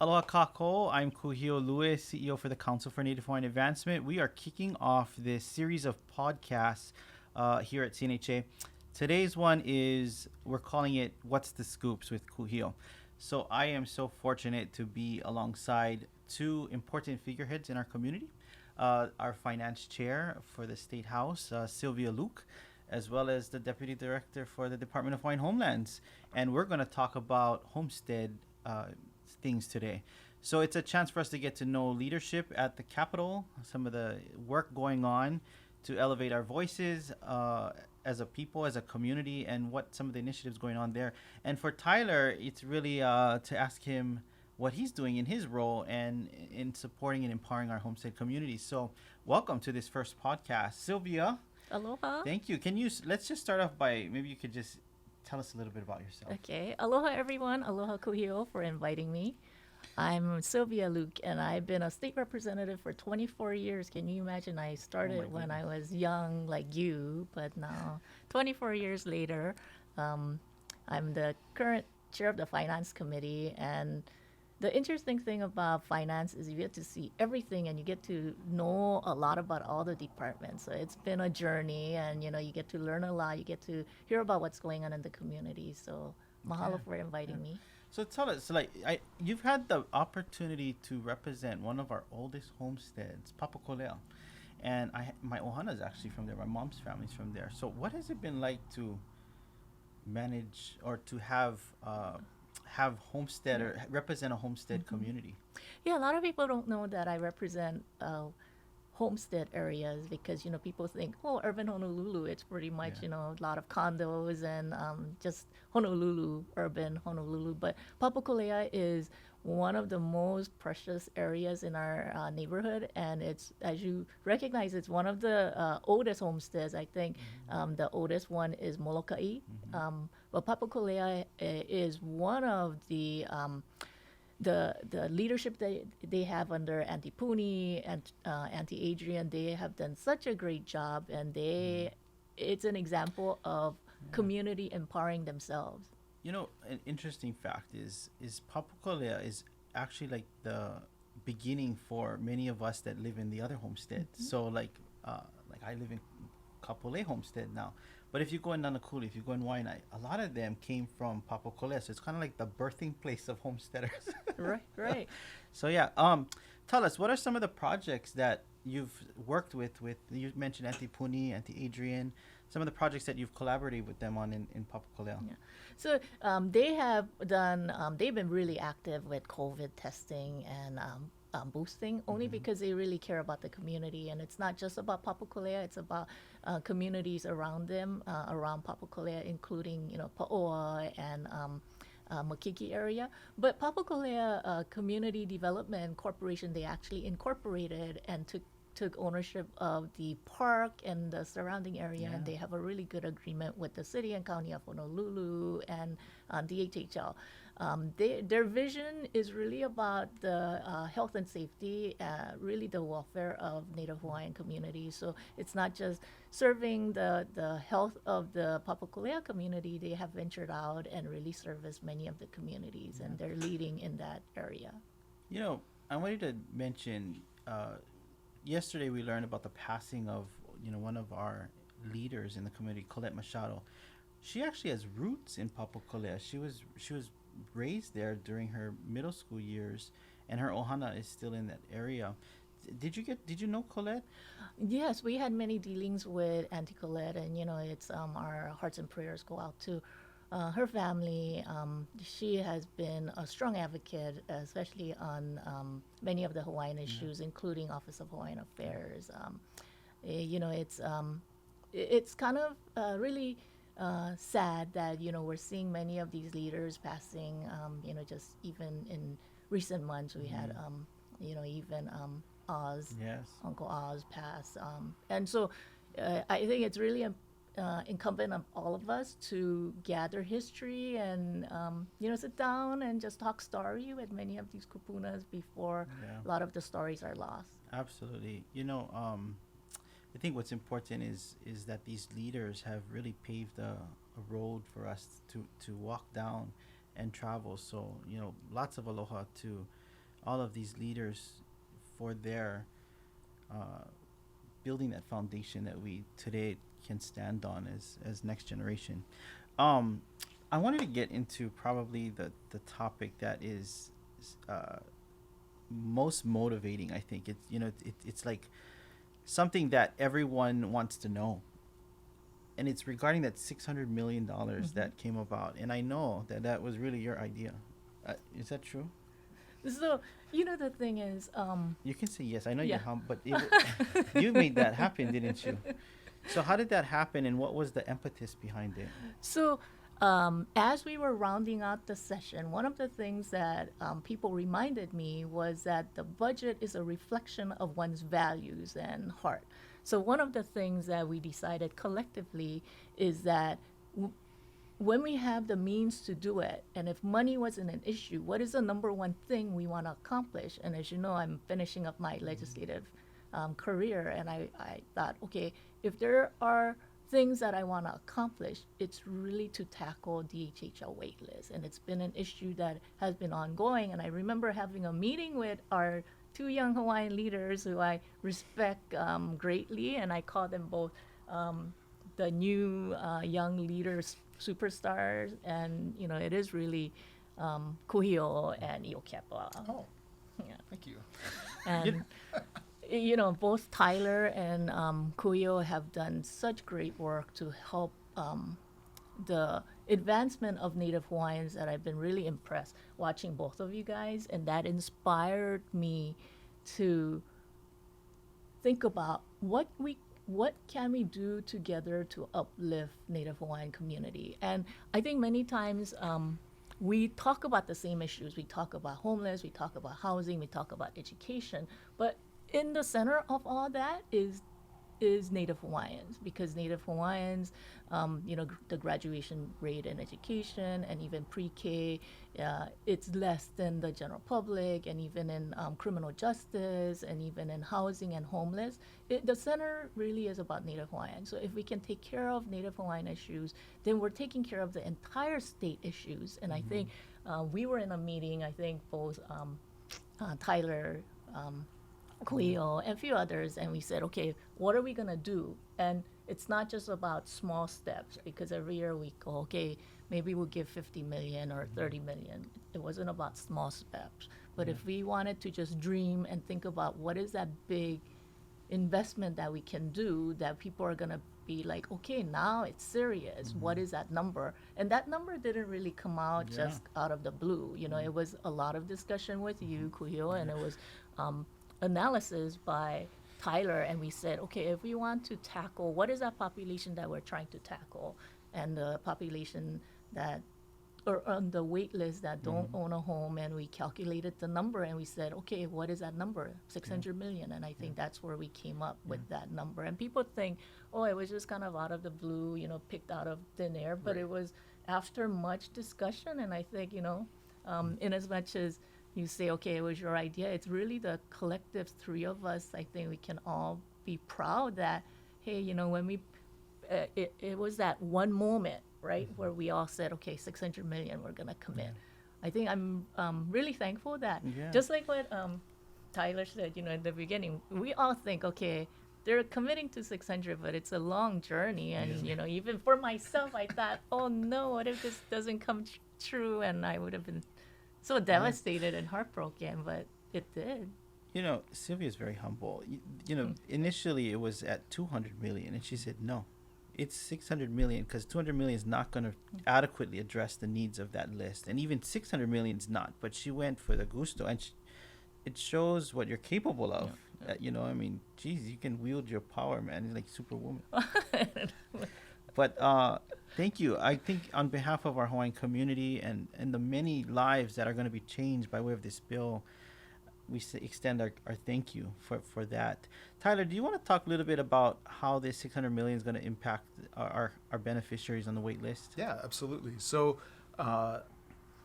Aloha kako, I'm Kūhiō Lewis, CEO for the Council for Native Hawaiian Advancement. We are kicking off this series of podcasts here at CNHA. Today's one is, we're calling it What's the Scoops with Kūhiō. So I am so fortunate to be alongside two important figureheads in our community. Our finance chair for the State House, Sylvia Luke, as well as the Deputy Director for the Department of Hawaiian Homelands. And we're going to talk about homestead things today. So it's a chance for us to get to know leadership at the Capitol, some of the work going on to elevate our voices as a people, as a community, and what some of the initiatives going on there. And for Tyler, it's really to ask him what he's doing in his role and in supporting and empowering our homestead community. So welcome to this first podcast. Sylvia. Aloha. Thank you. Let's just start off by, maybe you could just tell us a little bit about yourself. Okay. Aloha, everyone. Aloha, Kūhiō, for inviting me. I'm Sylvia Luke, and I've been a state representative for 24 years. Can you imagine? I started when I was young, like you, but now, 24 years later, I'm the current chair of the Finance Committee. And the interesting thing about finance is you get to see everything and you get to know a lot about all the departments. So it's been a journey, and you get to learn a lot. You get to hear about what's going on in the community. So mahalo for inviting me. So tell us, you've had the opportunity to represent one of our oldest homesteads, Papakolea, and my ohana is actually from there. My mom's family's from there. So what has it been like to manage or to have homestead or represent a homestead community? Yeah, a lot of people don't know that I represent homestead areas because people think, oh, urban Honolulu, it's pretty much a lot of condos and just Honolulu, urban Honolulu. But Papakolea is one of the most precious areas in our neighborhood, and it's, as you recognize, it's one of the oldest homesteads. I think the oldest one is Moloka'i, but Papakolea is one of the leadership that they have under Auntie Puni and Auntie Adrian. They have done such a great job, and it's an example of community empowering themselves. An interesting fact is Papakolea is actually like the beginning for many of us that live in the other homesteads. So like I live in Kapolei homestead now. But if you go in Nanakuli, if you go in Waianae, a lot of them came from Papakolea. So it's kind of like the birthing place of homesteaders. Right. So yeah, tell us, what are some of the projects that you've worked with, you mentioned Auntie Puni, Auntie Adrian, some of the projects that you've collaborated with them on in Papakolea? Yeah. So they have done, they've been really active with COVID testing and boosting, only because they really care about the community. And it's not just about Papakolea, it's about communities around them, around Papakolea, including, Paoa and Makiki area. But Papakolea Community Development Corporation, they actually incorporated and took ownership of the park and the surrounding area, and they have a really good agreement with the city and county of Honolulu and DHHL. Their vision is really about the health and safety, really the welfare of Native Hawaiian communities. So it's not just serving the health of the Papakolea community. They have ventured out and really serviced many of the communities, and they're leading in that area. I wanted to mention, yesterday we learned about the passing of one of our leaders in the community, Colette Machado. She actually has roots in Papakolea. She was raised there during her middle school years, and her ohana is still in that area. Did you know Colette? Yes, we had many dealings with Auntie Colette, and it's our hearts and prayers go out to her family. She has been a strong advocate, especially on many of the Hawaiian issues, including Office of Hawaiian Affairs. It's kind of really sad that we're seeing many of these leaders passing. Just even in recent months, we had even Oz, Uncle Oz passed, and so I think it's really incumbent on all of us to gather history and sit down and just talk story with many of these kupunas before a lot of the stories are lost. Absolutely. I think what's important is that these leaders have really paved a road for us to walk down and travel. So lots of aloha to all of these leaders for their building that foundation that we today can stand on as next generation. I wanted to get into probably the topic that is most motivating. I think it's like something that everyone wants to know, and it's regarding that $600 million that came about. And I know that was really your idea. Is that true? So, the thing is, You can say yes. I know Yeah. you're but you made that happen, didn't you? So how did that happen, and what was the impetus behind it? So, as we were rounding out the session, one of the things that people reminded me was that the budget is a reflection of one's values and heart. So, one of the things that we decided collectively is that when we have the means to do it, and if money wasn't an issue, what is the number one thing we want to accomplish? And as you know, I'm finishing up my legislative career, and I thought, okay, if there are things that I want to accomplish, it's really to tackle DHHL waitlist. And it's been an issue that has been ongoing. And I remember having a meeting with our two young Hawaiian leaders who I respect greatly, and I call them both the new young leaders superstars. And, it is really Kūhiō and Iokepa. Oh, Yeah. thank you. And both Tyler and Kūhiō have done such great work to help the advancement of Native Hawaiians that I've been really impressed watching both of you guys, and that inspired me to think about what can we do together to uplift Native Hawaiian community. And I think many times we talk about the same issues. We talk about homeless, we talk about housing, we talk about education, but in the center of all that is Native Hawaiians, because Native Hawaiians, the graduation rate in education and even pre-K, it's less than the general public, and even in criminal justice, and even in housing and homeless. The center really is about Native Hawaiians. So if we can take care of Native Hawaiian issues, then we're taking care of the entire state issues. And I think we were in a meeting, I think both Tyler, Kūhiō, and a few others, and we said, okay, what are we going to do? And it's not just about small steps, because every year we go, okay, maybe we'll give 50 million or 30 million. It wasn't about small steps. But if we wanted to just dream and think about what is that big investment that we can do, that people are going to be like, okay, now it's serious. What is that number? And that number didn't really come out just out of the blue. It was a lot of discussion with you, Kūhiō, and it was analysis by Tyler, and we said, okay, if we want to tackle, what is that population that we're trying to tackle, and the population that are on the wait list that don't own a home, and we calculated the number, and we said, okay, what is that number? 600 million, and I think that's where we came up with that number. And people think, oh, it was just kind of out of the blue, picked out of thin air, but it was after much discussion. And I think, in as much as you say, okay, it was your idea, it's really the collective three of us. I think we can all be proud that, hey, when we, it was that one moment, right, where we all said, okay, 600 million, we're going to commit. I think I'm really thankful that, just like what Tyler said, in the beginning, we all think, okay, they're committing to 600, but it's a long journey. And, even for myself, I thought, oh no, what if this doesn't come true? And I would have been so devastated and heartbroken, but it did. Sylvia's very humble. Initially it was at 200 million, and she said, no, it's 600 million, because 200 million is not going to adequately address the needs of that list. And even 600 million is not, but she went for the gusto, and it shows what you're capable of. Geez, you can wield your power, man. You're like Superwoman. But thank you. I think on behalf of our Hawaiian community and the many lives that are going to be changed by way of this bill, we extend our thank you for that. Tyler, do you want to talk a little bit about how this 600 million is going to impact our beneficiaries on the wait list? Yeah, absolutely. So,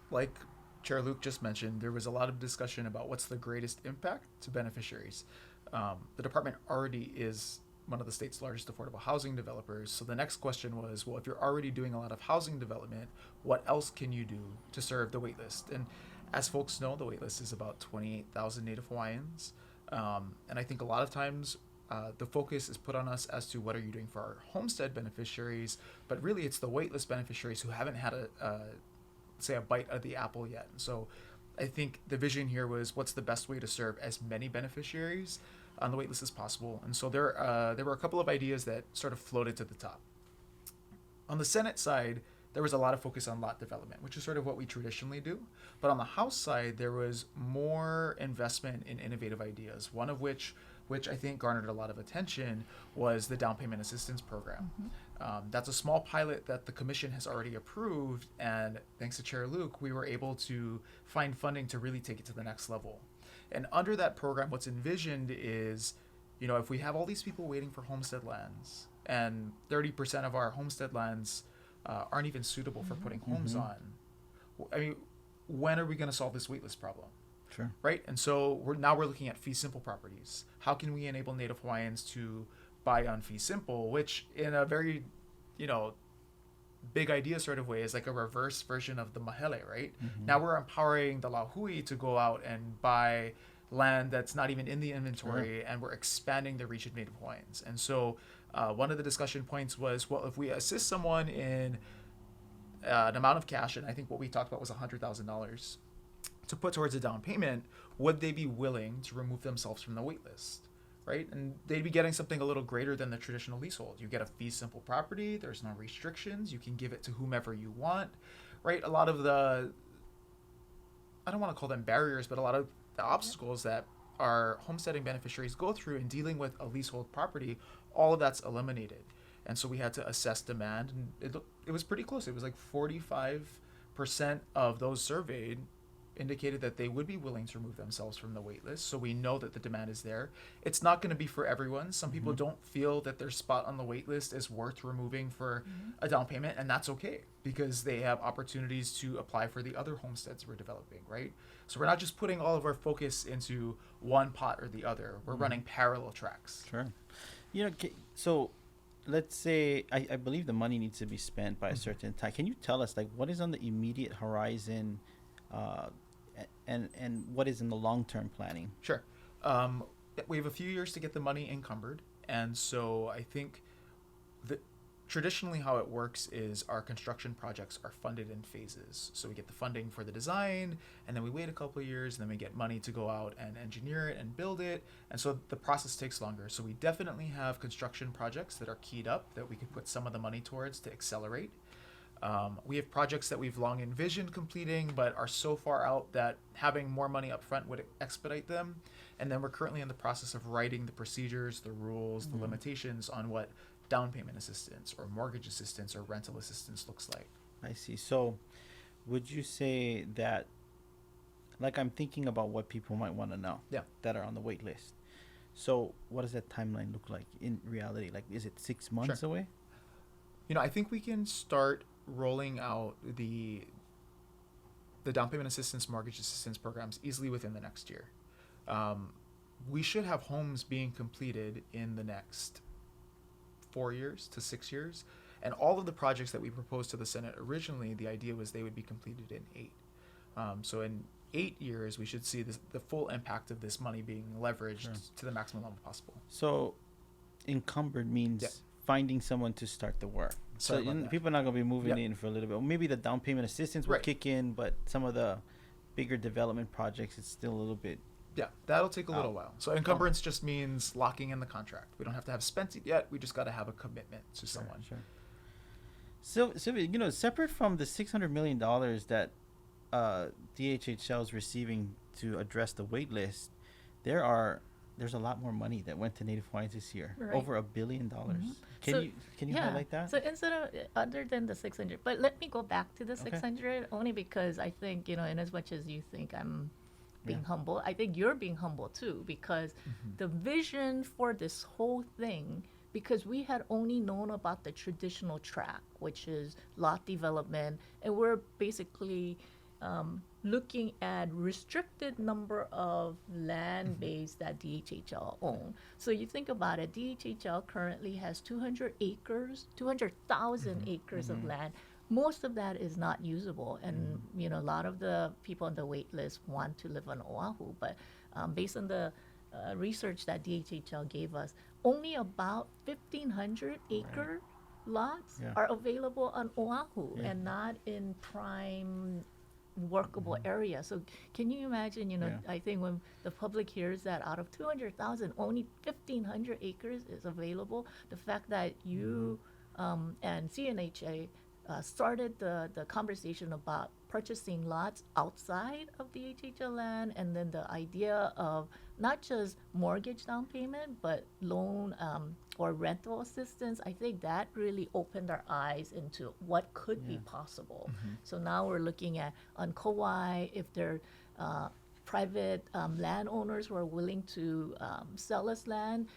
like Chair Luke just mentioned, there was a lot of discussion about what's the greatest impact to beneficiaries. The department already is one of the state's largest affordable housing developers. So the next question was, well, if you're already doing a lot of housing development, what else can you do to serve the wait list? And As folks know, the waitlist is about 28,000 Native Hawaiians. And I think a lot of times the focus is put on us as to what are you doing for our homestead beneficiaries, but really it's the waitlist beneficiaries who haven't had a bite of the apple yet. And so I think the vision here was what's the best way to serve as many beneficiaries on the waitlist as possible. And so there were a couple of ideas that sort of floated to the top. On the Senate side, there was a lot of focus on lot development, which is sort of what we traditionally do. But on the House side, there was more investment in innovative ideas, one of which I think garnered a lot of attention, was the down payment assistance program. That's a small pilot that the commission has already approved, and thanks to Chair Luke, we were able to find funding to really take it to the next level. And under that program, what's envisioned is, if we have all these people waiting for homestead lands, and 30% of our homestead lands aren't even suitable for putting homes on, I mean, when are we going to solve this waitlist problem? Sure. Right? And so we're looking at fee simple properties. How can we enable Native Hawaiians to buy on fee simple, which in a very, big idea sort of way is like a reverse version of the mahele, right? Now we're empowering the lahui to go out and buy land that's not even in the inventory, and we're expanding the reach of Native Hawaiians. And so one of the discussion points was, well, if we assist someone in an amount of cash, and I think what we talked about was $100,000 to put towards a down payment, would they be willing to remove themselves from the wait list, right? And they'd be getting something a little greater than the traditional leasehold. You get a fee simple property, there's no restrictions, you can give it to whomever you want, right? A lot of the, I don't want to call them barriers, but a lot of the obstacles that our homesteading beneficiaries go through in dealing with a leasehold property, all of that's eliminated. And so we had to assess demand, and it was pretty close. It was like 45% of those surveyed indicated that they would be willing to remove themselves from the wait list. So we know that the demand is there. It's not going to be for everyone. Some people don't feel that their spot on the wait list is worth removing for a down payment, and that's okay because they have opportunities to apply for the other homesteads we're developing, right? So we're not just putting all of our focus into one pot or the other. We're running parallel tracks. Sure. So let's say I believe the money needs to be spent by a certain time. Can you tell us, like, what is on the immediate horizon and what is in the long-term planning? Sure. We have a few years to get the money encumbered. And so I think that traditionally how it works is our construction projects are funded in phases. So we get the funding for the design, and then we wait a couple of years, and then we get money to go out and engineer it and build it. And so the process takes longer. So we definitely have construction projects that are keyed up that we could put some of the money towards to accelerate. We have projects that we've long envisioned completing, but are so far out that having more money up front would expedite them. And then we're currently in the process of writing the procedures, the rules, the limitations on what down payment assistance or mortgage assistance or rental assistance looks like. I see. So would you say that, like, I'm thinking about what people might want to know that are on the wait list. So what does that timeline look like in reality? Like, is it 6 months away? I think we can start rolling out the down payment assistance, mortgage assistance programs easily within the next year. We should have homes being completed in the next 4 years to 6 years. And all of the projects that we proposed to the Senate originally, the idea was they would be completed in 8. So in 8 years, we should see the full impact of this money being leveraged to the maximum level possible. So encumbered means finding someone to start the work. So people are not going to be moving in for a little bit. Maybe the down payment assistance will kick in, but some of the bigger development projects, it's still a little bit. Yeah, that'll take a little while. So encumbrance just means locking in the contract. We don't have to have spent it yet. We just got to have a commitment to someone. Sure. So, Sylvia, separate from the $600 million that DHHL is receiving to address the wait list, there's a lot more money that went to Native Hawaiians this year, over $1 billion. Can you highlight that? So instead of other than the 600, but let me go back to the 600 only because I think in as much as you think I'm being humble, I think you're being humble too, because the vision for this whole thing, because we had only known about the traditional track, which is lot development, and we're basically looking at restricted number of land base that DHHL own. So you think about it, DHHL currently has 200,000 acres of land. most of that is not usable. And, you know, a lot of the people on the wait list want to live on Oahu. But based on the research that DHHL gave us, only about 1,500 acre lots are available on Oahu and not in prime workable area. So can you imagine, you know, I think when the public hears that out of 200,000, only 1,500 acres is available, the fact that you and CNHA started the conversation about purchasing lots outside of the DHHL land, and then the idea of not just mortgage down payment, but loan or rental assistance, I think that really opened our eyes into what could be possible. So now we're looking at on Kauai, if there are private landowners who are willing to sell us land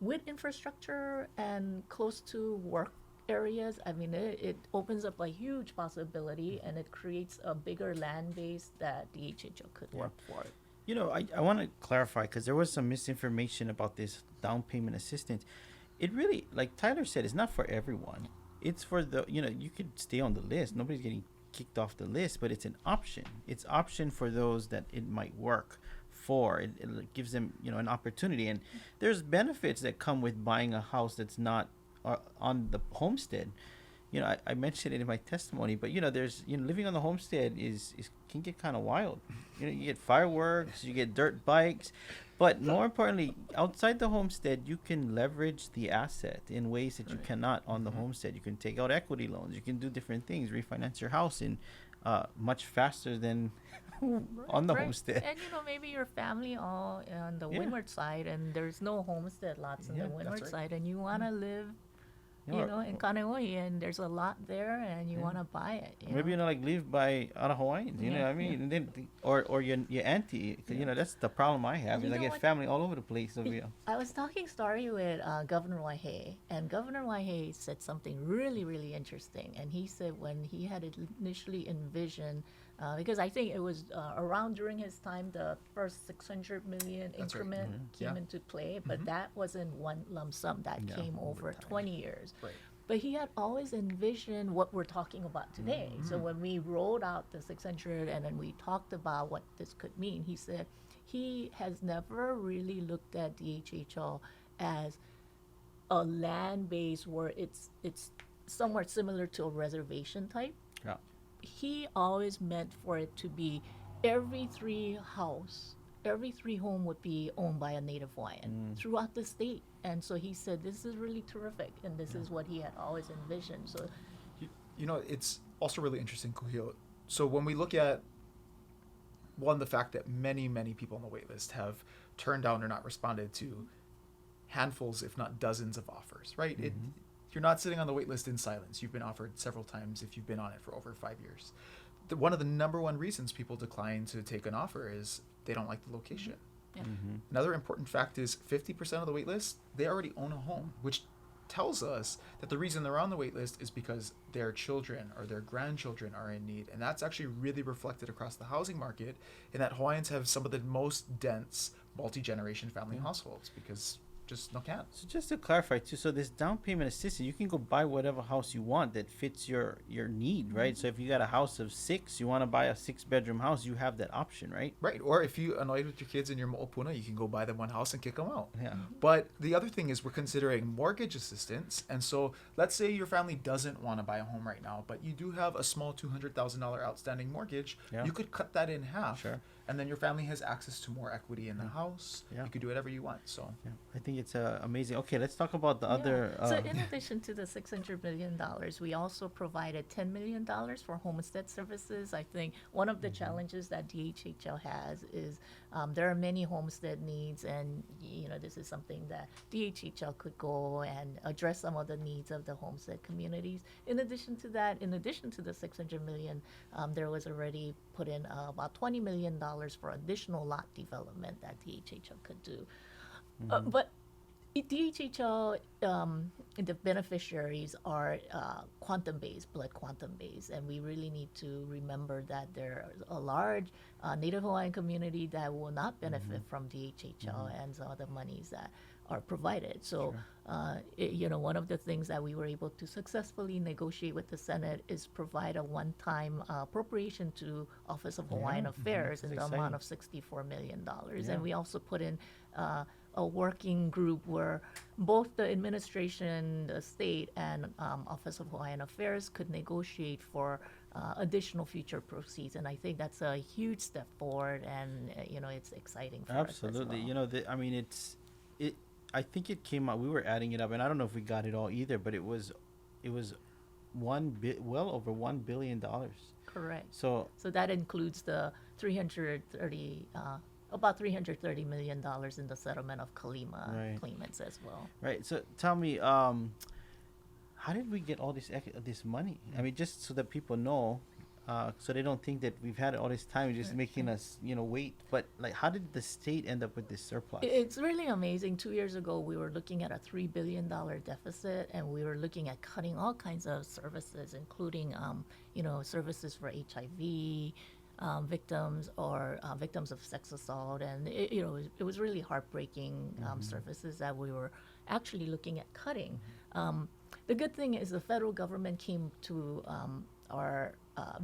with infrastructure and close to work areas. I mean, it opens up a huge possibility, and it creates a bigger land base that DHHL could work for. You know, I want to clarify, because there was some misinformation about this down payment assistance. It really, like Tyler said, it's not for everyone. It's for the, you know, you could stay on the list. Nobody's getting kicked off the list, but it's an option. It's option for those that it might work for. It gives them, you know, an opportunity. And there's benefits that come with buying a house that's not on the homestead. You know, I mentioned it in my testimony, but you know, there's, you know, living on the homestead is can get kind of wild. You know, you get fireworks, you get dirt bikes, but more importantly, outside the homestead, you can leverage the asset in ways that you cannot on the homestead. You can take out equity loans, you can do different things, refinance your house in much faster than on the homestead. And you know, maybe your family all on the windward side, and there's no homestead lots on the windward side, and you want to live, you know, in Kaneohe, and there's a lot there, and you want to buy it. Maybe, you know, like live by out of Hawaiians, you know what I mean? And then, or your auntie, 'cause, you know, that's the problem I have, is I get family all over the place over here. I was talking story with Governor Waihe, and Governor Waihe said something really, really interesting. And he said when he had initially envisioned, because I think it was around during his time, the first 600 million increment came into play, but that wasn't one lump sum, that came over 20 years. But he had always envisioned what we're talking about today. So when we rolled out the 600 and then we talked about what this could mean, he said he has never really looked at DHHL as a land base where it's somewhat similar to a reservation type. He always meant for it to be every three home would be owned by a Native Hawaiian throughout the state. And so he said, this is really terrific, and this is what he had always envisioned. So, you know, it's also really interesting, Kūhiō. So when we look at, one, the fact that many, many people on the wait list have turned down or not responded to handfuls, if not dozens of offers, right? You're not sitting on the wait list in silence. You've been offered several times if you've been on it for over 5 years. One of the number one reasons people decline to take an offer is they don't like the location. Another important fact is 50% of the wait list, they already own a home, which tells us that the reason they're on the wait list is because their children or their grandchildren are in need. And that's actually really reflected across the housing market, in that Hawaiians have some of the most dense multi-generation family households, because just no can. So just to clarify too, so this down payment assistance, you can go buy whatever house you want that fits your need, right? So if you got a house of 6, you want to buy a 6-bedroom house, you have that option, right? Right. Or if you annoyed with your kids in your mo'opuna, you can go buy them one house and kick them out. Yeah. But the other thing is we're considering mortgage assistance. And so let's say your family doesn't want to buy a home right now, but you do have a small $200,000 outstanding mortgage. You could cut that in half. And then your family has access to more equity in the house. You could do whatever you want. So I think it's amazing. Okay, let's talk about the other. So in addition to the $600 million, we also provided $10 million for homestead services. I think one of the challenges that DHHL has is there are many homestead needs, and you know, this is something that DHHL could go and address some of the needs of the homestead communities. In addition to that, in addition to the $600 million, there was already put in about $20 million for additional lot development that DHHL could do. But DHHL, the beneficiaries are quantum-based, blood quantum-based, and we really need to remember that there's a large Native Hawaiian community that will not benefit from DHHL and some of the monies that are provided. So, one of the things that we were able to successfully negotiate with the Senate is provide a one-time appropriation to Office of Hawaiian Affairs in the That's amount exciting. of $64 million. Yeah. And we also put in a working group where both the administration, the state, and Office of Hawaiian Affairs could negotiate for additional future proceeds. And I think that's a huge step forward, and it's exciting for us as Absolutely. well. I mean, it. I think it came out. We were adding it up, and I don't know if we got it all either, but it was well over $1 billion. Correct. So So that includes the 330, about $330 million in the settlement of Kalima Right. claimants as well. right. So tell me, how did we get all this money? I mean, just so that people know, so they don't think that we've had it all this time, just making us, wait. But like, how did the state end up with this surplus? It's really amazing. 2 years ago, we were looking at a $3 billion deficit, and we were looking at cutting all kinds of services, including, services for HIV victims or victims of sex assault. And, it was really heartbreaking services that we were actually looking at cutting. The good thing is the federal government came to our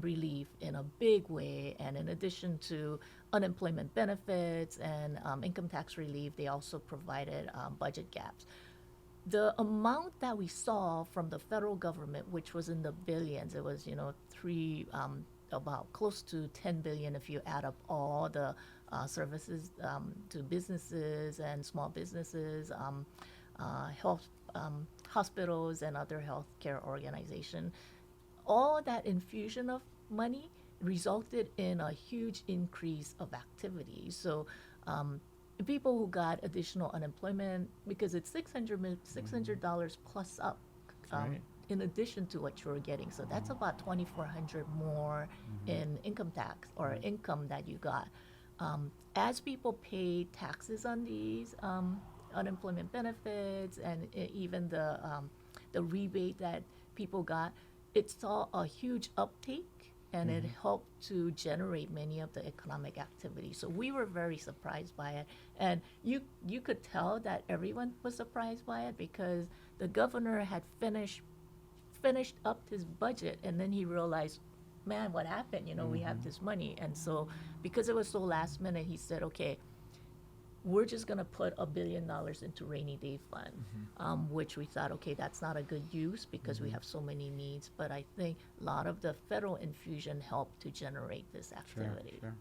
relief in a big way, and in addition to unemployment benefits and income tax relief, they also provided budget gaps. The amount that we saw from the federal government, which was in the billions, it was about close to 10 billion if you add up all the services to businesses and small businesses, health hospitals and other healthcare organizations. All that infusion of money resulted in a huge increase of activity. So people who got additional unemployment, because it's $600 plus up, Right. in addition to what you're getting. So that's about 2,400 more in income tax or income that you got. As people paid taxes on these unemployment benefits and even the rebate that people got, it saw a huge uptake, and it helped to generate many of the economic activity. So we were very surprised by it, and you could tell that everyone was surprised by it because the governor had finished up his budget, and then he realized, man, what happened? We have this money, and so because it was so last minute, he said, okay, we're just going to put $1 billion into rainy day fund, which we thought, okay, that's not a good use because we have so many needs. But I think a lot of the federal infusion helped to generate this activity. Sure.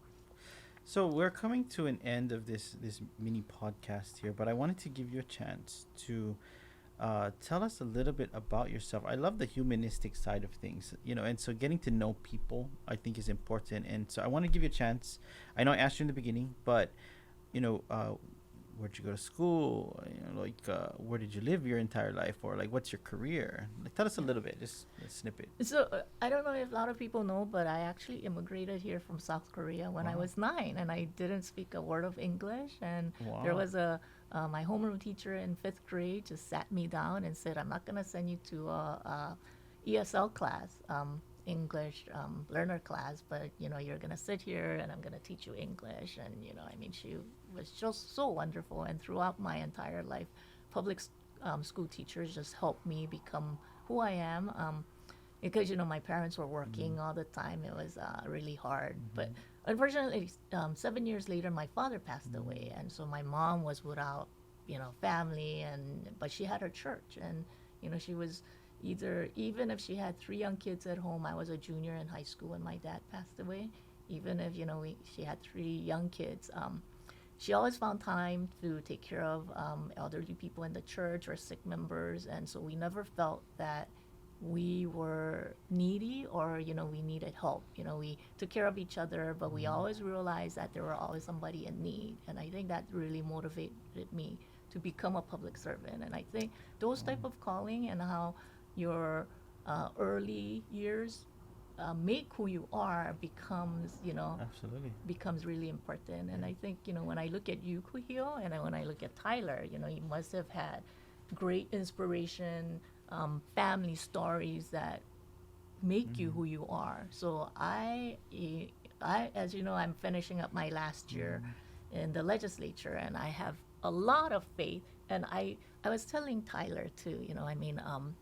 So we're coming to an end of this mini podcast here, but I wanted to give you a chance to tell us a little bit about yourself. I love the humanistic side of things, and so getting to know people I think is important. And so I want to give you a chance. I know I asked you in the beginning, but where'd you go to school? Where did you live your entire life? Or like, what's your career? Like, tell us a little bit, just a snippet. So I don't know if a lot of people know, but I actually immigrated here from South Korea when I was 9, and I didn't speak a word of English. And there was my homeroom teacher in 5th grade just sat me down and said, I'm not going to send you to a ESL class, English learner class, but you're going to sit here and I'm going to teach you English. And she was just so wonderful. And throughout my entire life, public school teachers just helped me become who I am. Because my parents were working all the time, it was really hard. But unfortunately, 7 years later, my father passed away, and so my mom was without family, but she had her church, and she was even if she had 3 young kids at home. I was a junior in high school when my dad passed away. Even if she had 3 young kids, she always found time to take care of elderly people in the church or sick members, and so we never felt that we were needy or we needed help. We took care of each other, but we always realized that there were always somebody in need, and I think that really motivated me to become a public servant. And I think those type of calling and how your early years make who you are becomes, Absolutely. becomes really important. And I think, when I look at you, Kūhiō, and when I look at Tyler, you must have had great inspiration, family stories that make you who you are. So I, as you know, I'm finishing up my last year in the legislature, and I have a lot of faith. And I was telling Tyler too,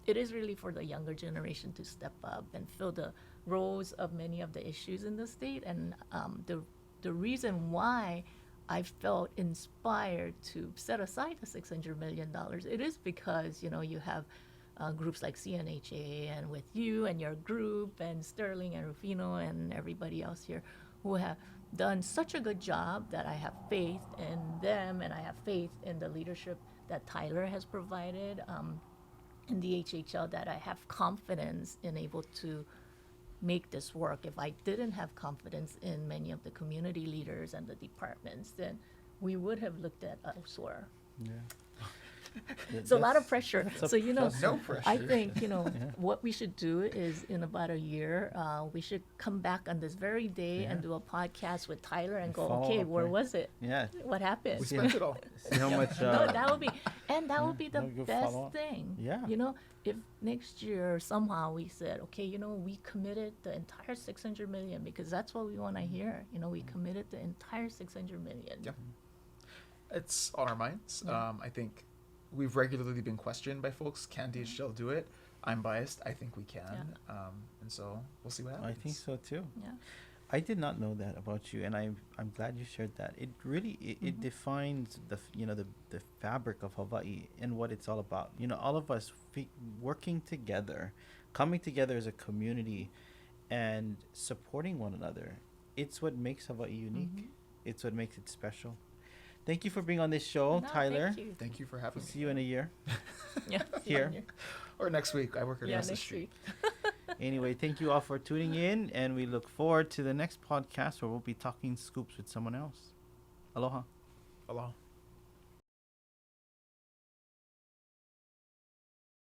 it is really for the younger generation to step up and fill the roles of many of the issues in the state. And the reason why I felt inspired to set aside the $600 million, it is because, you have groups like CNHA and with you and your group and Sterling and Rufino and everybody else here who have done such a good job that I have faith in them, and I have faith in the leadership that Tyler has provided in DHHL, that I have confidence in able to make this work. If I didn't have confidence in many of the community leaders and the departments, then we would have looked at elsewhere. Yeah. It's a lot of pressure. So, No pressure. I think, what we should do is in about a year, we should come back on this very day and do a podcast with Tyler and go, Follow okay, up, where right? was it? Yeah. What happened? We spent it all. See how much. No, that would be, and that would be the no, good best follow-up. thing. Yeah. If next year somehow we said, okay, we committed the entire 600 million, because that's what we want to hear. We committed the entire 600 million. Yeah. It's on our minds. I think we've regularly been questioned by folks, can DHL do it? I'm biased. I think we can. And so we'll see what happens. I think so too. Yeah. I did not know that about you, and I'm glad you shared that. It really it defines the fabric of Hawaii and what it's all about. All of us working together, coming together as a community, and supporting one another. It's what makes Hawaii unique. It's what makes it special. Thank you for being on this show, No, Tyler. Thank you. Thank you for having See me. you in a year. Yeah. Here. Or next week. I work Yeah, across the next street. week. Anyway, thank you all for tuning in, and we look forward to the next podcast where we'll be talking scoops with someone else. Aloha. Aloha.